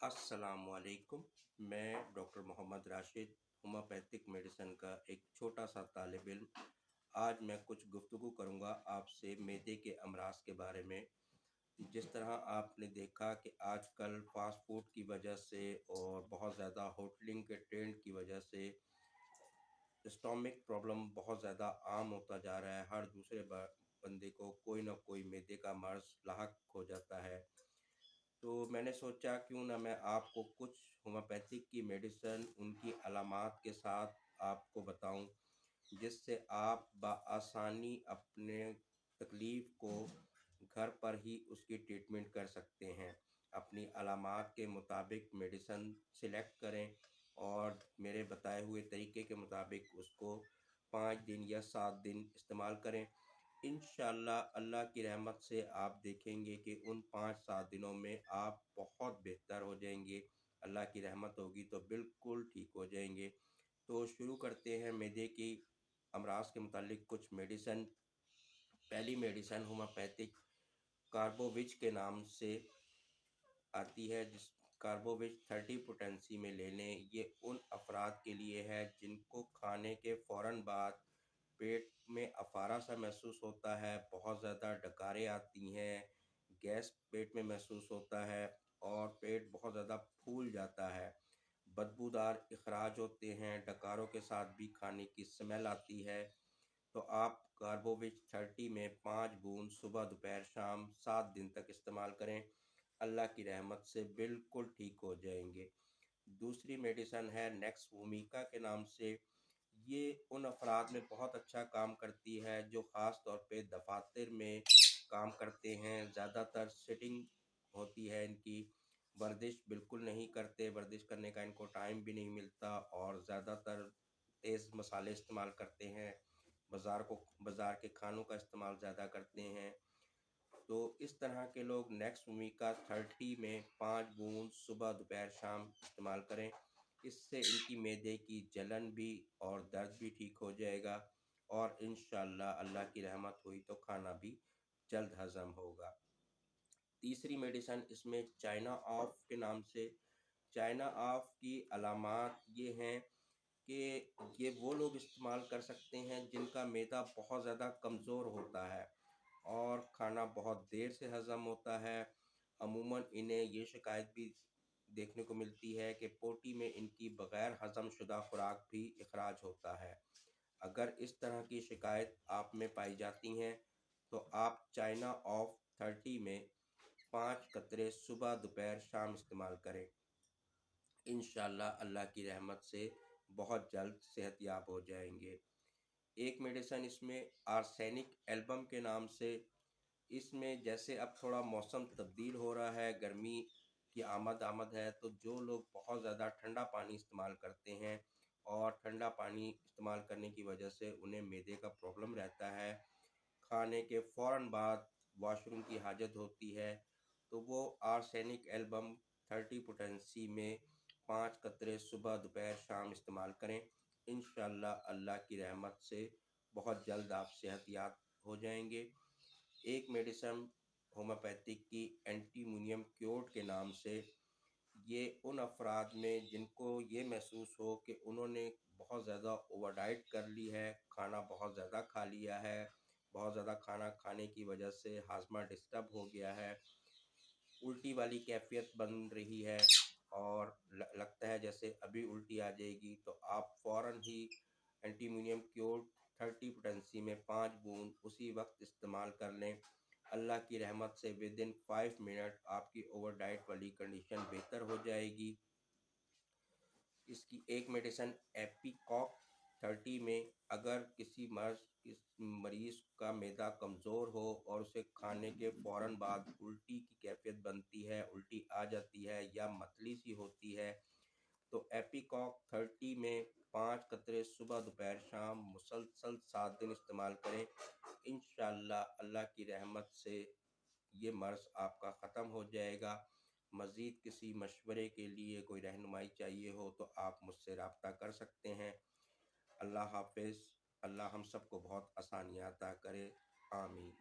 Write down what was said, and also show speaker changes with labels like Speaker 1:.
Speaker 1: अस्सलाम वालेकुम। मैं doctor Mohammad Rashid, homeopathic medicine का एक छोटा सा तालिब इल्म। आज मैं कुछ गुफ्तगू करूँगा आपसे मैदे के अमराज के बारे में। जिस तरह आपने देखा कि आजकल फ़ास्ट फ़ूड की वजह से और बहुत ज़्यादा होटलिंग के ट्रेंड की वजह से स्टोमिक प्रॉब्लम बहुत ज़्यादा आम होता जा रहा है। हर दूसरे बंदे को कोई ना कोई मैदे का मर्ज़ लाहक हो जाता है। तो मैंने सोचा क्यों ना मैं आपको कुछ होम्योपैथिक की मेडिसिन उनकी अलामात के साथ आपको बताऊं, जिससे आप बआसानी अपने तकलीफ़ को घर पर ही उसकी ट्रीटमेंट कर सकते हैं। अपनी अलामात के मुताबिक मेडिसिन सिलेक्ट करें और मेरे बताए हुए तरीके के मुताबिक उसको 5 दिन या 7 दिन इस्तेमाल करें। इंशाअल्लाह अल्लाह की रहमत से आप देखेंगे कि उन 5-7 दिनों में आप बहुत बेहतर हो जाएंगे। अल्लाह की रहमत होगी तो बिल्कुल ठीक हो जाएंगे। तो शुरू करते हैं मैदे की अमराज के मुतालिक कुछ मेडिसिन। पहली मेडिसिन होम्योपैथिक कार्बोविच के नाम से आती है, जिस कार्बोविच 30 पोटेंसी में ले लें। ये उन अफराद के लिए है जिनको खाने के फ़ौरन बाद पेट में अफारा सा महसूस होता है, बहुत ज़्यादा डकारें आती हैं, गैस पेट में महसूस होता है और पेट बहुत ज़्यादा फूल जाता है, बदबूदार इखराज होते हैं, डकारों के साथ भी खाने की स्मेल आती है। तो आप कार्बोविच 30 में 5 बूंद सुबह दोपहर शाम 7 दिन तक इस्तेमाल करें। अल्लाह की रहमत से बिल्कुल ठीक हो जाएंगे। दूसरी मेडिसिन है नेक्स वूमिका के नाम से। ये उन अफराद में बहुत अच्छा काम करती है जो ख़ास तौर पे दफातर में काम करते हैं। ज़्यादातर सिटिंग होती है इनकी, वर्जिश बिल्कुल नहीं करते, वर्जिश करने का इनको टाइम भी नहीं मिलता और ज़्यादातर तेज़ मसाले इस्तेमाल करते हैं, बाज़ार के खानों का इस्तेमाल ज़्यादा करते हैं। तो इस तरह के लोग नेक्स्ट भूमिका 30 में 5 बूंद सुबह दोपहर शाम इस्तेमाल करें। इससे इनकी मैदे की जलन भी और दर्द भी ठीक हो जाएगा और इंशाअल्लाह अल्लाह की रहमत हुई तो खाना भी जल्द हज़म होगा। तीसरी मेडिसिन इसमें चाइना ऑफ के नाम से। चाइना ऑफ की अलामात ये हैं कि ये वो लोग इस्तेमाल कर सकते हैं जिनका मैदा बहुत ज़्यादा कमज़ोर होता है और खाना बहुत देर से हज़म होता है। अमूमन इन्हें ये शिकायत भी देखने को मिलती है कि पोटी में इनकी बग़ैर हज़म शुदा खुराक भी इखराज होता है। अगर इस तरह की शिकायत आप में पाई जाती हैं तो आप चाइना ऑफ 30 में 5 कतरे सुबह दोपहर शाम इस्तेमाल करें। इंशाअल्लाह अल्लाह की रहमत से बहुत जल्द सेहतयाब हो जाएंगे। एक मेडिसिन इसमें आर्सेनिक एल्बम के नाम से। इसमें जैसे अब थोड़ा मौसम तब्दील हो रहा है, गर्मी की आमद है, तो जो लोग बहुत ज़्यादा ठंडा पानी इस्तेमाल करते हैं और ठंडा पानी इस्तेमाल करने की वजह से उन्हें मैदे का प्रॉब्लम रहता है, खाने के फ़ौरन बाद वॉशरूम की हाजत होती है, तो वो आर्सेनिक एल्बम 30 पोटेंसी में 5 कतरे सुबह दोपहर शाम इस्तेमाल करें। इंशाअल्लाह अल्लाह की रहमत से बहुत जल्द आप सेहतयाब हो जाएंगे। एक मेडिसिन होम्योपैथिक की एंटीमोनियम क्योर्ड के नाम से। ये उन अफराद में जिनको ये महसूस हो कि उन्होंने बहुत ज़्यादा ओवर डाइट कर ली है, खाना बहुत ज़्यादा खा लिया है, बहुत ज़्यादा खाना खाने की वजह से हाजमा डिस्टर्ब हो गया है, उल्टी वाली कैफियत बन रही है और लगता है जैसे अभी उल्टी आ जाएगी, तो आप फ़ौरन ही एंटीमोनियम क्योर 30 पोटेंसी में 5 बूंद उसी वक्त इस्तेमाल कर लें। अल्लाह की रहमत से विद इन 5 मिनट आपकी ओवर डाइट वाली कंडीशन बेहतर हो जाएगी। इसकी एक मेडिसिन एपीकॉक 30 में। अगर किस मरीज़ का मैदा कमज़ोर हो और उसे खाने के फ़ौरन बाद उल्टी की कैफ़ियत बनती है, उल्टी आ जाती है या मतली सी होती है, तो एपीकॉक 30 में 5 कतरे सुबह दोपहर शाम मुसलसल 7 दिन इस्तेमाल करें। इंशाअल्लाह अल्लाह की रहमत से ये मर्ज़ आपका ख़त्म हो जाएगा। मज़ीद किसी मशवरे के लिए कोई रहनुमाई चाहिए हो तो आप मुझसे रब्ता कर सकते हैं। अल्लाह हाफ़िज़। अल्लाह हम सबको बहुत आसानियाँ अता करे। आमीन।